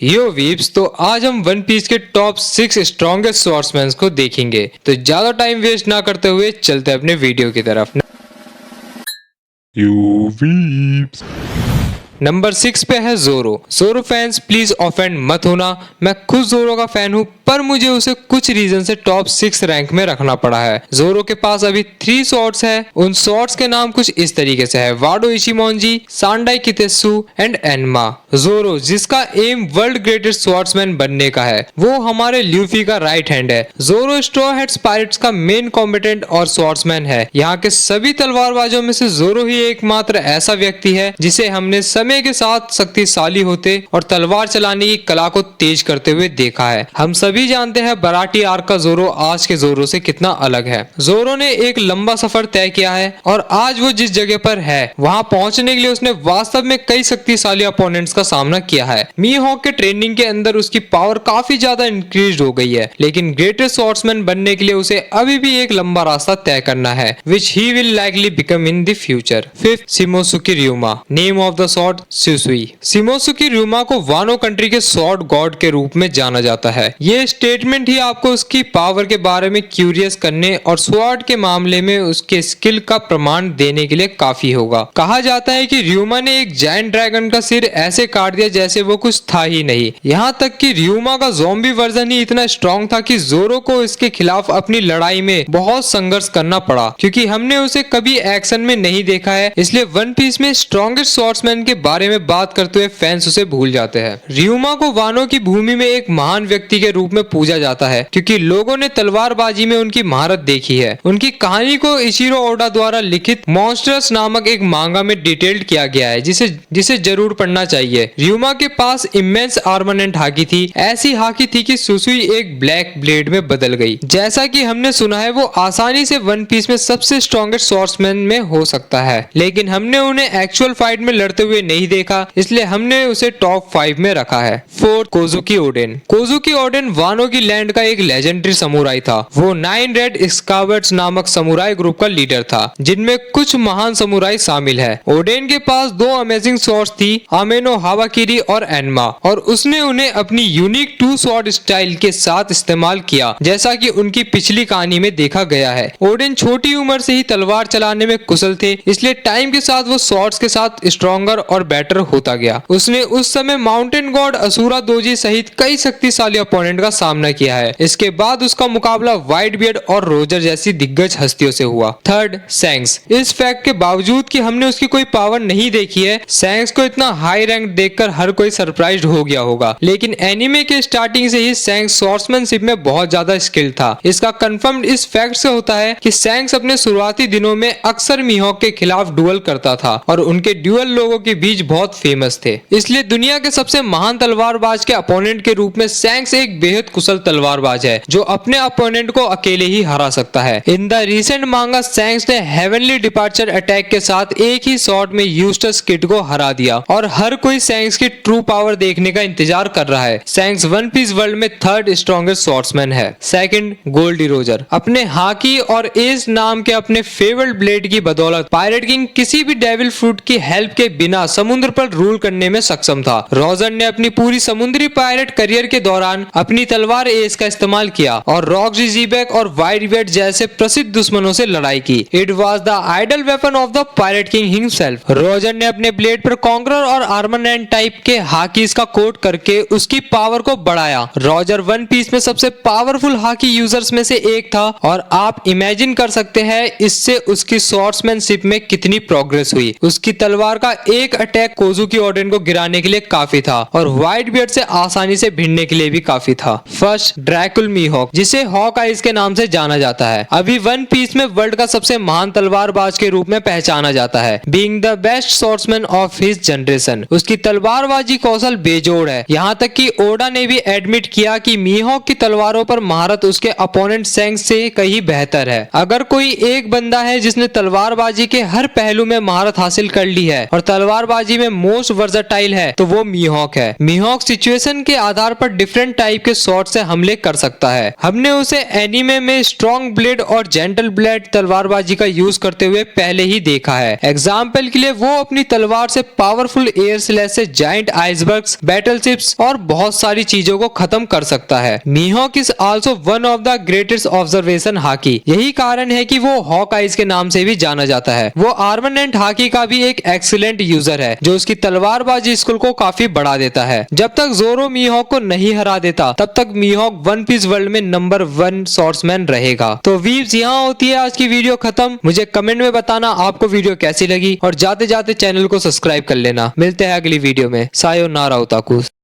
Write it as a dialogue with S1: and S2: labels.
S1: यो weeps, तो आज हम वन पीस के टॉप 6 स्ट्रॉन्गेस्ट स्वॉर्ड्समैन को देखेंगे। तो ज्यादा टाइम वेस्ट ना करते हुए चलते हैं अपने वीडियो की तरफ।
S2: You weeps.
S1: नंबर 6 पे है जोरो। जोरो फैंस प्लीज ऑफेंड मत होना, मैं खुद जोरो का फैन हूँ, पर मुझे उसे कुछ रीजन से टॉप 6 रैंक में रखना पड़ा है। जोरो के पास अभी 3 स्वॉर्ड्स है। उन स्वॉर्ड्स के नाम कुछ इस तरीके से है: वाडो इशिमोनजी, सांडाई कितेसु एंड एनमा। जोरो, जिसका एम वर्ल्ड ग्रेटेस्ट स्वॉर्ड्समैन बनने का है, वो हमारे ल्यूफी का राइट हैंड है। जोरो स्ट्रॉ हेड्स पायरेट्स का मेन कॉम्बिटेंट और स्वॉर्ड्समैन है। यहाँ के सभी तलवारबाजों में से जोरो ही एकमात्र ऐसा व्यक्ति है जिसे हमने समय के साथ शक्तिशाली होते और तलवार चलाने की कला को तेज करते हुए देखा है। हम सभी जानते हैं बराटी आर्क का जोरो आज के जोरो से कितना अलग है। जोरो ने एक लंबा सफर तय किया है और आज वो जिस जगह पर है वहां पहुंचने के लिए उसने वास्तव में कई शक्तिशाली अपोनेंट्स का सामना किया है। मी हॉक के ट्रेनिंग के अंदर उसकी पावर काफी ज्यादा इंक्रीज हो गई है, लेकिन ग्रेटेस्ट स्वॉर्ड्समैन बनने के लिए उसे अभी भी एक लंबा रास्ता तय करना है, which he will likely become in the future. Fifth, Shimosuke ryuma। Name of the sword Shusui. Shimosuke ryuma को वानो कंट्री के स्वॉर्ड गॉड के रूप में जाना जाता है। ये स्टेटमेंट ही आपको उसकी पावर के बारे में क्यूरियस करने और स्वॉर्ड के मामले में उसके स्किल का प्रमाण देने के लिए काफी होगा। कहा जाता है कि ryuma ने एक जायंट ड्रैगन का सिर ऐसे काट दिया जैसे वो कुछ था ही नहीं। यहाँ तक कि ryuma का ज़ॉम्बी वर्जन ही इतना स्ट्रॉन्ग था कि जोरो को इसके खिलाफ अपनी लड़ाई में बहुत संघर्ष करना पड़ा, क्योंकि हमने उसे कभी एक्शन में नहीं देखा है। इसलिए वन पीस में स्ट्रॉन्गेस्ट स्वॉर्ड्समैन के बारे में बात करते हुए फैंस उसे भूल जाते हैं। ryuma को वानो की भूमि में एक महान व्यक्ति के रूप में पूजा जाता है, क्योंकि लोगों ने तलवारबाजी में उनकी महारत देखी है। उनकी कहानी को इशिरो ओडा द्वारा लिखित मॉन्स्टर्स नामक एक मांगा में डिटेल्ड किया गया है, जिसे जरूर पढ़ना चाहिए। ryuma के पास इमेंस आर्मामेंट हाकी थी, ऐसी हाकी थी कि सुसुई एक ब्लैक ब्लेड में बदल गई। जैसा कि हमने सुना है वो आसानी से वन पीस में सबसे स्ट्रॉन्गेस्ट स्वॉर्ड्समैन में हो सकता है, लेकिन हमने उन्हें एक्चुअल फाइट में लड़ते हुए नहीं देखा, इसलिए हमने उसे टॉप 5 में रखा है। Fourth, Kozuki Oden. Kozuki Oden Wano की लैंड का एक लेजेंडरी समुराई था। वो 9 रेड स्कावर्ड्स नामक समुराई ग्रुप का लीडर था, जिनमें कुछ महान समुराई शामिल है। ओडेन के पास 2 अमेजिंग स्वॉर्ड्स थी, आमेनो हावाकिरी और एनमा, और उसने उन्हें अपनी यूनिक 2 स्वॉर्ड स्टाइल के साथ इस्तेमाल किया, जैसा कि उनकी पिछली कहानी में देखा गया है। ओडेन छोटी उम्र से ही तलवार चलाने में कुशल थे, इसलिए टाइम के साथ वो स्वॉर्ड्स के साथ स्ट्रॉन्गर और बेटर होता गया। उसने उस समय माउंटेन गॉड असुरा दोजी सहित कई शक्तिशाली अपोनेंट का सामना किया है। इसके बाद उसका मुकाबला व्हाइट बियर्ड और रोजर जैसी दिग्गज हस्तियों से हुआ। थर्ड, सैंक्स। इस फैक्ट के बावजूद कि हमने उसकी कोई पावर नहीं देखी है, सैंक्स को इतना हाई रैंक देखकर हर कोई सरप्राइज्ड हो गया होगा, लेकिन एनिमे के स्टार्टिंग से ही सैंक्स स्वॉर्ड्समैनशिप में बहुत ज्यादा स्किल था। इसका कंफर्म इस फैक्ट से होता है कि सैंक्स अपने शुरुआती दिनों में अक्सर मीहॉक के खिलाफ डुअल करता था और उनके ड्यूअल लोगों के बीच बहुत फेमस थे। इसलिए दुनिया के सबसे महान तलवारबाज के अपोनेंट के रूप में सैंक्स एक बेहद कुशल तलवारबाज है, जो अपने अपोनेंट को अकेले ही हरा सकता है। इन द रीसेंट मांगा सैंक्स ने हेवनली डिपार्चर अटैक के साथ एक ही शॉट में यूस्टस किड को हरा दिया और हर कोई सैंक्स की ट्रू पावर देखने का इंतजार कर रहा है। सैंक्स वन पीस वर्ल्ड में थर्ड स्ट्रॉन्गेस्ट स्वॉर्ड्समैन है। Second, Gol D Roger. अपने हाकी और एज नाम के अपने फेवरेट ब्लेड की बदौलत पायरेट किंग किसी भी डेविल फ्रूट की हेल्प के बिना समुद्र पर रूल करने में सक्षम था। रोजर ने अपनी पूरी समुद्री पायरेट करियर के दौरान अपनी तलवार एज का इस्तेमाल किया और रॉक्सी ज़ीबैक और व्हाइट बियर्ड जैसे प्रसिद्ध दुश्मनों से लड़ाई की। It was the idol weapon of the pirate king himself. Roger ने अपने ब्लेड पर कॉन्करर और आर्मरमैन टाइप के हाकीज का कोट करके उसकी पावर को बढ़ाया। रोजर वन पीस में सबसे पावरफुल हाकी यूजर्स में से एक था और आप इमेजिन कर सकते हैं इससे उसकी स्वॉर्ड्समैनशिप में कितनी प्रोग्रेस हुई। उसकी तलवार का एक अटैक कोजुकी ओडेन को गिराने के लिए काफी था और व्हाइट बियर्ड से आसानी से भिड़ने के लिए भी काफी था। फर्स्ट, ड्रैकुल मीहॉक, जिसे हॉक आइज के नाम से जाना जाता है, अभी वन पीस में वर्ल्ड का सबसे महान तलवारबाज के रूप में पहचाना जाता है। Being the best swordsman of his generation, उसकी तलवारबाजी कौशल बेजोड़ है। यहाँ तक कि ओडा ने भी एडमिट किया कि मीहॉक की तलवारों पर महारत उसके अपोनेंट सैंक्स से कहीं बेहतर है। अगर कोई एक बंदा है जिसने तलवारबाजी के हर पहलू में महारत हासिल कर ली है और तलवारबाजी तलवारबाजी में मोस्ट वर्सेटाइल है तो वो मीहॉक है। मीहॉक सिचुएशन के आधार पर डिफरेंट टाइप के शॉट से हमले कर सकता है। हमने उसे एनीमे में स्ट्रॉन्ग ब्लेड और जेंटल ब्लेड तलवारबाजी का यूज करते हुए पहले ही देखा है। एग्जाम्पल के लिए वो अपनी तलवार से पावरफुल एयर स्लैश से जायंट आइसबर्ग्स, बैटलशिप्स और बहुत सारी चीजों को खत्म कर सकता है। Mihawk is also one of the greatest observation haki. यही कारण है कि वो हॉक आइज के नाम से भी जाना जाता है। वो आर्मनेंट हाकी का भी एक एक्सीलेंट यूजर है जो उसकी तलवारबाजी स्किल को काफी बढ़ा देता है। जब तक जोरो मीहॉक को नहीं हरा देता तब तक मीहॉक वन पीस वर्ल्ड में नंबर 1 स्वॉर्ड्समैन रहेगा। तो वीव्स, यहाँ होती है आज की वीडियो खत्म। मुझे कमेंट में बताना आपको वीडियो कैसी लगी और जाते जाते चैनल को सब्सक्राइब कर लेना। मिलते हैं अगली वीडियो में। सायोनारा ओताकू।